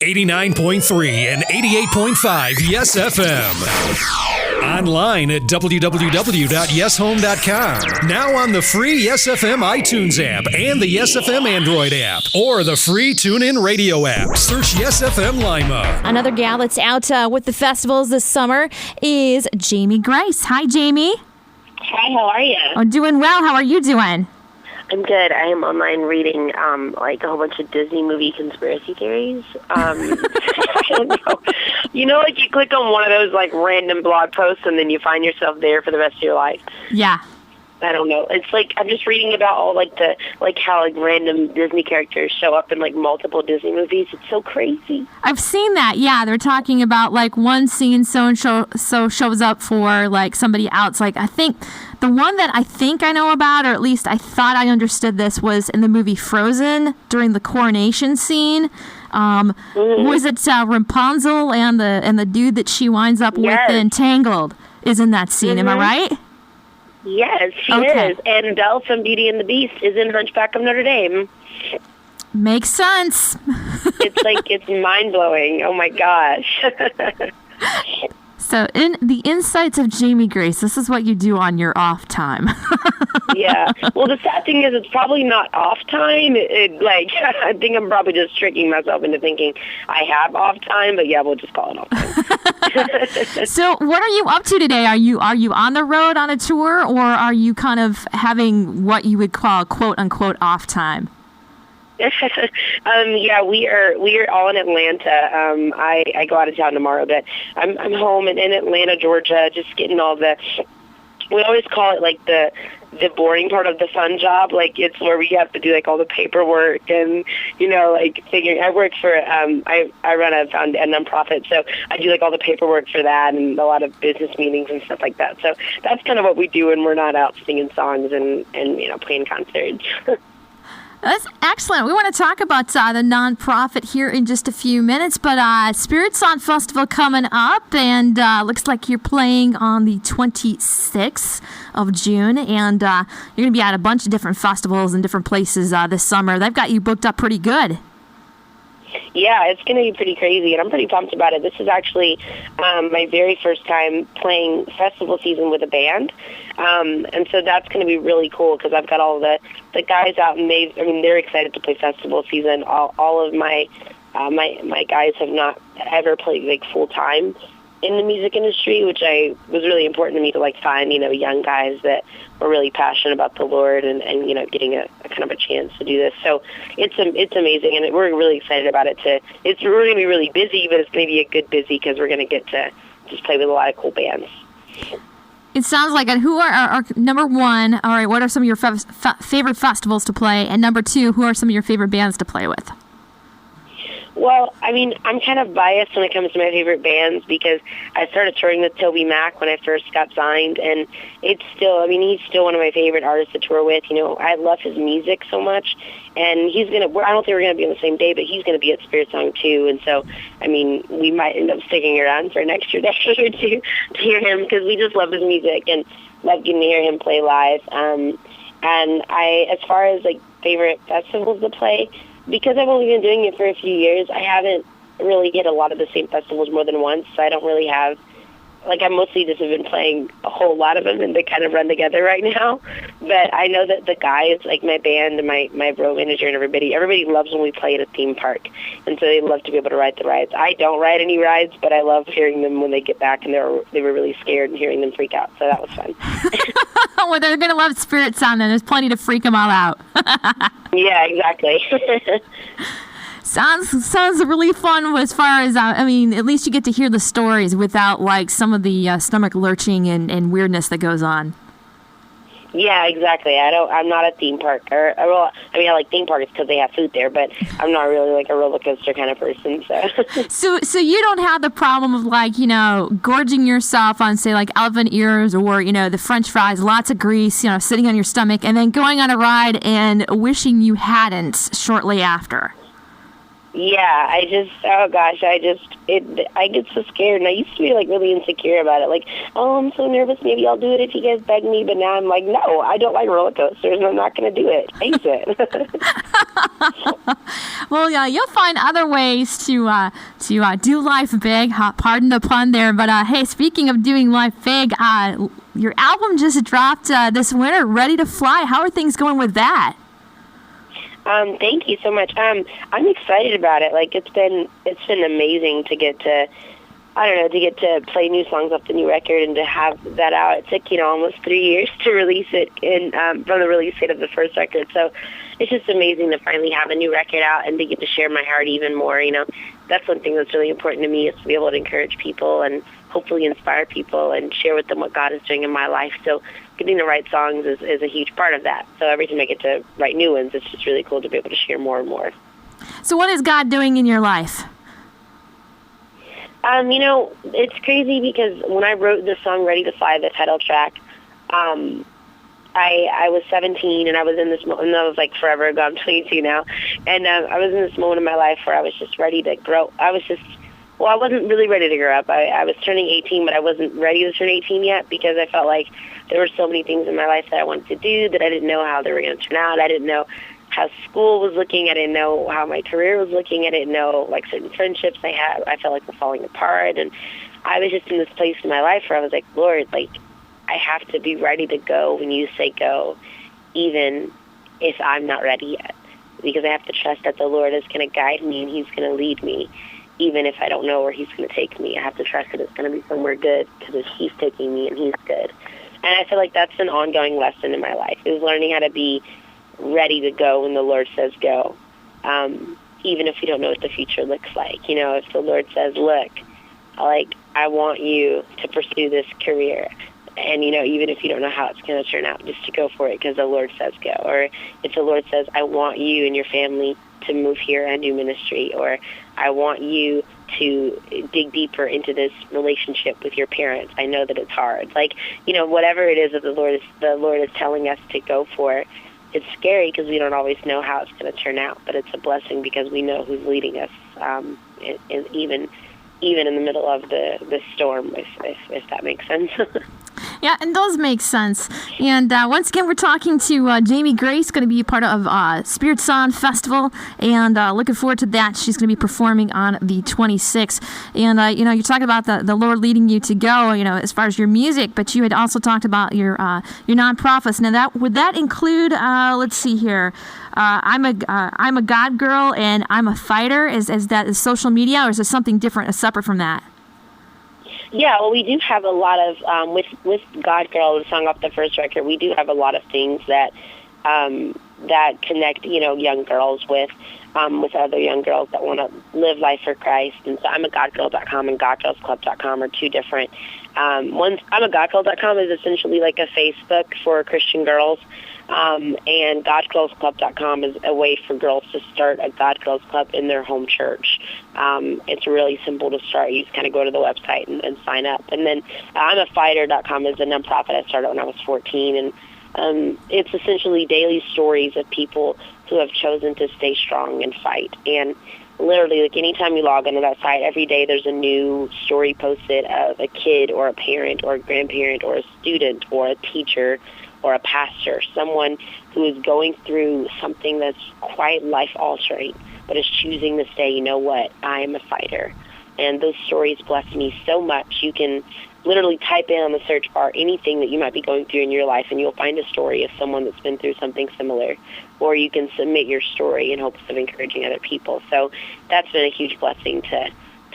89.3 and 88.5 Yes FM. Online at www.yeshome.com. Now on the free Yes FM iTunes app and the Yes FM Android app, or the free TuneIn Radio app. Search Yes FM Lima. Another gal that's out with the festivals this summer is Jamie Grace. Hi, Jamie. Hi, how are you? I'm doing well. How are you doing? I'm good. I am online reading like a whole bunch of Disney movie conspiracy theories. I don't know. You know, like you click on one of those like random blog posts and then you find yourself there for the rest of your life. Yeah. I don't know. It's like I'm just reading about all like the how like random Disney characters show up in like multiple Disney movies. It's so crazy. I've seen that. Yeah, they're talking about like one scene so and so shows up for like somebody else. Like I think the one that I think I know about, or at least I thought I understood this, was in the movie Frozen during the coronation scene. Was it Rapunzel and the dude that she winds up with in Tangled is in that scene? Am I right? Yes, she is. And Belle from Beauty and the Beast is in Hunchback of Notre Dame. Makes sense. It's mind-blowing. Oh, my gosh. So, in the insights of Jamie Grace, this is what you do on your off time. Yeah. Well, the sad thing is it's probably not off time. I think I'm probably just tricking myself into thinking I have off time, but yeah, we'll just call it off time. So what are you up to today? Are you on the road on a tour, or are you kind of having what you would call quote unquote off time? Yeah, we are all in Atlanta. I go out of town tomorrow, but I'm home in Atlanta, Georgia, just getting all the. We always call it like the boring part of the fun job. Like it's where we have to do like all the paperwork and like figuring. I work for I run a nonprofit, so I do like all the paperwork for that and a lot of business meetings and stuff like that. So that's kind of what we do when we're not out singing songs and playing concerts. That's excellent. We want to talk about the nonprofit here in just a few minutes, but Spirit Song Festival coming up, and looks like you're playing on the 26th of June, and you're going to be at a bunch of different festivals and different places this summer. They've got you booked up pretty good. Yeah, it's going to be pretty crazy, and I'm pretty pumped about it. This is actually my very first time playing festival season with a band, and so that's going to be really cool because I've got all the guys out, and they're excited to play festival season. All of my guys have not ever played like full time in the music industry, which was really important to me to like find young guys that were really passionate about the Lord and getting a kind of a chance to do this. So it's amazing, and we're really excited about it. We're going to be really busy, but it's going to be a good busy because we're going to get to just play with a lot of cool bands. It sounds like it. Who are number one? All right, what are some of your favorite festivals to play? And number two, who are some of your favorite bands to play with? Well, I'm kind of biased when it comes to my favorite bands because I started touring with Toby Mac when I first got signed, and it's still, he's still one of my favorite artists to tour with. I love his music so much, and I don't think we're going to be on the same day, but he's going to be at Spirit Song too, and so, we might end up sticking around for an extra decade or two to hear him because we just love his music and love getting to hear him play live. And as far as, favorite festivals to play, because I've only been doing it for a few years, I haven't really hit a lot of the same festivals more than once, so I don't really have, I mostly just have been playing a whole lot of them, and they kind of run together right now. But I know that the guys, my band and my road manager and everybody loves when we play at a theme park, and so they love to be able to ride the rides. I don't ride any rides, but I love hearing them when they get back, and they were really scared and hearing them freak out, so that was fun. Well, they're going to love Spirit Sound, and there's plenty to freak them all out. Yeah, exactly. Sounds really fun as far as, at least you get to hear the stories without, some of the stomach lurching and weirdness that goes on. Yeah, exactly. I'm not a theme park. I like theme parks because they have food there, but I'm not really a roller coaster kind of person. So you don't have the problem of gorging yourself on say elephant ears or the French fries, lots of grease, sitting on your stomach, and then going on a ride and wishing you hadn't shortly after. Yeah, I get so scared, and I used to be, like, really insecure about it. Like, oh, I'm so nervous, maybe I'll do it if you guys beg me, but now I'm like, no, I don't like roller coasters, and I'm not going to do it. Face it. Well, yeah, you'll find other ways to do life big. Pardon the pun there, but hey, speaking of doing life big, your album just dropped this winter, Ready to Fly. How are things going with that? Thank you so much. I'm excited about it. Like, it's been amazing to get to play new songs off the new record and to have that out. It took, almost 3 years to release it from the release date of the first record. So it's just amazing to finally have a new record out and to get to share my heart even more. That's one thing that's really important to me, is to be able to encourage people and hopefully inspire people and share with them what God is doing in my life. So getting to write songs is a huge part of that. So every time I get to write new ones, it's just really cool to be able to share more and more. So what is God doing in your life? It's crazy because when I wrote the song Ready to Fly, the title track, I was 17, and I was in this moment, and that was like forever ago. I'm 22 now, and I was in this moment in my life where I was just ready to grow. I wasn't really ready to grow up. I was turning 18, but I wasn't ready to turn 18 yet, because I felt like there were so many things in my life that I wanted to do that I didn't know how they were going to turn out. I didn't know how school was looking. I didn't know how my career was looking. I didn't know, like, certain friendships I had, I felt like were falling apart. And I was just in this place in my life where I was like, Lord, like, I have to be ready to go when you say go, even if I'm not ready yet, because I have to trust that the Lord is going to guide me and he's going to lead me, even if I don't know where he's going to take me. I have to trust that it's going to be somewhere good, because he's taking me and he's good. And I feel like that's an ongoing lesson in my life, is learning how to be ready to go when the Lord says go, even if we don't know what the future looks like. If the Lord says, look, I want you to pursue this career, and, even if you don't know how it's going to turn out, just to go for it because the Lord says go. Or if the Lord says, I want you and your family to move here and do ministry, or I want you to dig deeper into this relationship with your parents. I know that it's hard. Whatever it is that the Lord is telling us to go for, it's scary because we don't always know how it's going to turn out, but it's a blessing because we know who's leading us, even in the middle of the storm, if that makes sense. Yeah, and those make sense. And once again, we're talking to Jamie Grace, going to be a part of Spirit Sound Festival, and looking forward to that. She's going to be performing on the 26th. And, you're talking about the Lord leading you to go, as far as your music, but you had also talked about your nonprofits. Now, would that include, let's see here, I'm a God girl and I'm a fighter? Is that social media, or is there something different, separate from that? Yeah, well, we do have a lot of, with God Girl, the song off the first record, we do have a lot of things that connect, young girls with other young girls that want to live life for Christ. And so I'mAGodGirl.com and GodGirlsClub.com are two different ones. I'mAGodGirl.com is essentially like a Facebook for Christian girls, and GodGirlsClub.com is a way for girls to start a God Girls Club in their home church. It's really simple to start. You just kind of go to the website and sign up. And then I'mAFighter.com is a nonprofit I started when I was 14, and it's essentially daily stories of people who have chosen to stay strong and fight. And literally, like, anytime you log into that site, every day there's a new story posted of a kid or a parent or a grandparent or a student or a teacher or a pastor, someone who is going through something that's quite life-altering, but is choosing to say, you know what, I am a fighter. And those stories bless me so much. You can literally type in on the search bar anything that you might be going through in your life, and you'll find a story of someone that's been through something similar. Or you can submit your story in hopes of encouraging other people. So that's been a huge blessing to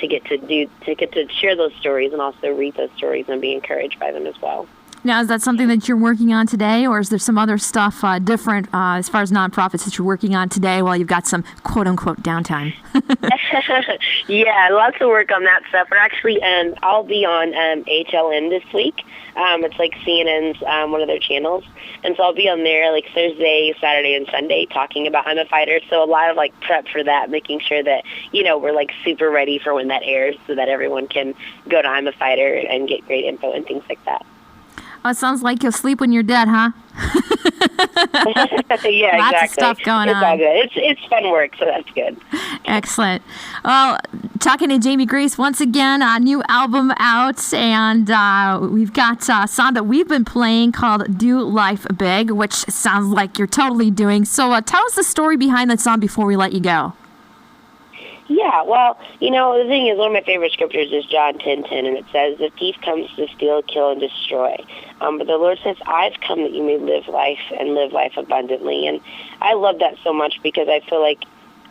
get to share those stories and also read those stories and be encouraged by them as well. Now, is that something that you're working on today, or is there some other stuff different as far as nonprofits that you're working on today while you've got some quote-unquote downtime? Yeah, lots of work on that stuff. We're actually, I'll be on HLN this week. It's like CNN's one of their channels. And so I'll be on there like Thursday, Saturday, and Sunday talking about I'm a Fighter. So a lot of like prep for that, making sure that, we're like super ready for when that airs so that everyone can go to I'm a Fighter and get great info and things like that. Well, it sounds like you'll sleep when you're dead, huh? Yeah, Lots exactly. of stuff going it's on. all good. It's fun work, so that's good. Excellent. Well, talking to Jamie Grace once again, a new album out, and we've got a song that we've been playing called Do Life Big, which sounds like you're totally doing. So tell us the story behind that song before we let you go. Yeah, well, the thing is, one of my favorite scriptures is John 10:10, and it says, "The thief comes to steal, kill, and destroy. But the Lord says, I've come that you may live life and live life abundantly." And I love that so much because I feel like,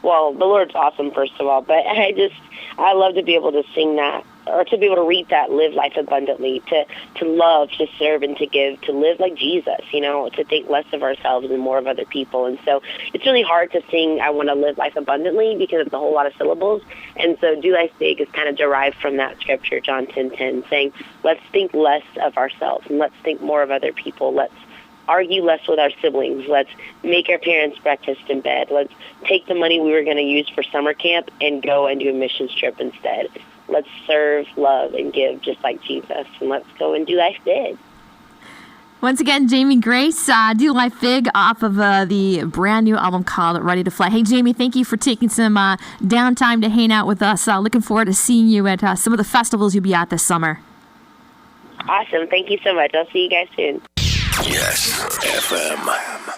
well, the Lord's awesome, first of all, but I love to be able to sing that, or to be able to read that, live life abundantly, to love, to serve, and to give, to live like Jesus, to think less of ourselves and more of other people. And so it's really hard to sing, I want to live life abundantly, because it's a whole lot of syllables. And so Do Life Big is kind of derived from that scripture, John 10:10, saying, let's think less of ourselves and let's think more of other people. Let's argue less with our siblings. Let's make our parents breakfast in bed. Let's take the money we were going to use for summer camp and go and do a missions trip instead. Let's serve, love, and give just like Jesus. And let's go and do life big. Once again, Jamie Grace, Do Life Big off of the brand new album called Ready to Fly. Hey, Jamie, thank you for taking some downtime to hang out with us. Looking forward to seeing you at some of the festivals you'll be at this summer. Awesome. Thank you so much. I'll see you guys soon. Yes, FM.